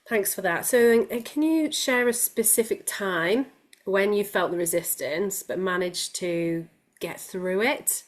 Thanks for that. So, can you share a specific time when you felt the resistance but managed to get through it?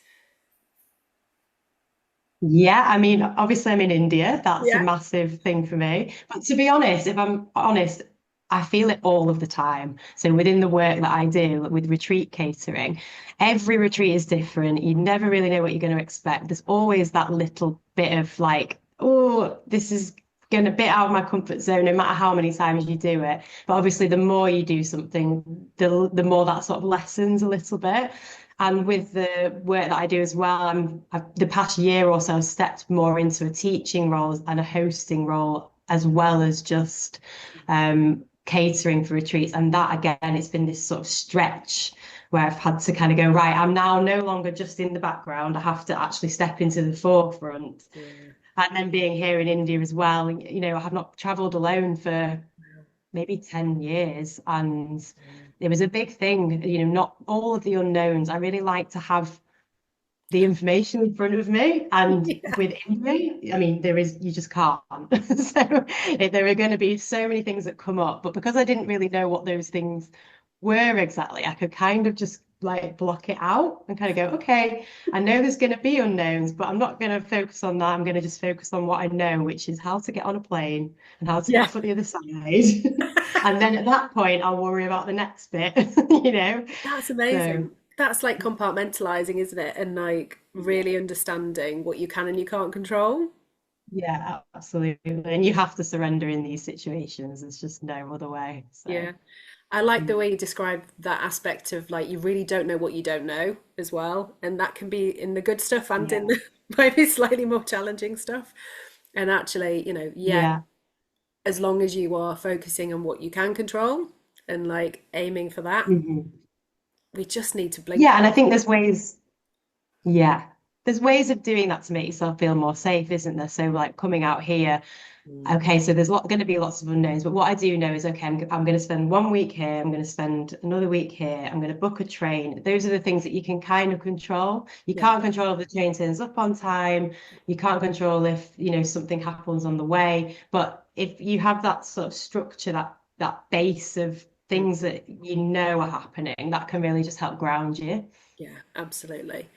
Yeah, I mean, obviously I'm in India. That's a Yeah. massive thing for me. But to be honest, if I'm honest, I feel it all of the time. So within the work that I do with retreat catering, every retreat is different. You never really know what you're going to expect. There's always that little bit of like, oh, this is going a bit out of my comfort zone, no matter how many times you do it. But obviously, the more you do something, the more that sort of lessens a little bit. And with the work that I do as well, the past year or so, I've stepped more into a teaching role and a hosting role, as well as just catering for retreats. And that, again, it's been this sort of stretch where I've had to kind of go, right, I'm now no longer just in the background. I have to actually step into the forefront. Yeah. And then being here in India as well, I have not traveled alone for maybe 10 years. And it was a big thing, not all of the unknowns. I really like to have the information in front of me. And Yeah. with India, I mean, you just can't. So there are going to be so many things that come up. But because I didn't really know what those things were exactly, I could kind of just like block it out and kind of go, okay, I know there's going to be unknowns, but I'm not going to focus on that. I'm going to just focus on what I know, which is how to get on a plane and how to get Yeah. off at the other side. And then at that point, I'll worry about the next bit, you know? That's So. amazing. That's like compartmentalizing, isn't it? And like really understanding what you can and you can't control. Yeah, absolutely. And you have to surrender in these situations. There's just no other way. So, Yeah. I like the mm, way you describe that aspect of like you really don't know what you don't know as well. And that can be in the good stuff and in yeah, the maybe slightly more challenging stuff. And actually, yeah, yeah. as long as you are focusing on what you can control and like aiming for that, Mhm. we just need to blink. Yeah, and I think there's ways, yeah, there's ways of doing that to make yourself feel more safe, isn't there? So, like coming out here, Mm. okay, so there's going to be lots of unknowns, but what I do know is, okay, I'm going to spend 1 week here, I'm going to spend another week here, I'm going to book a train. Those are the things that you can kind of control. You Yeah. can't control if the train turns up on time. You can't control if, something happens on the way. But if you have that sort of structure, that base of Mm. things that you know are happening, that can really just help ground you. Yeah, absolutely.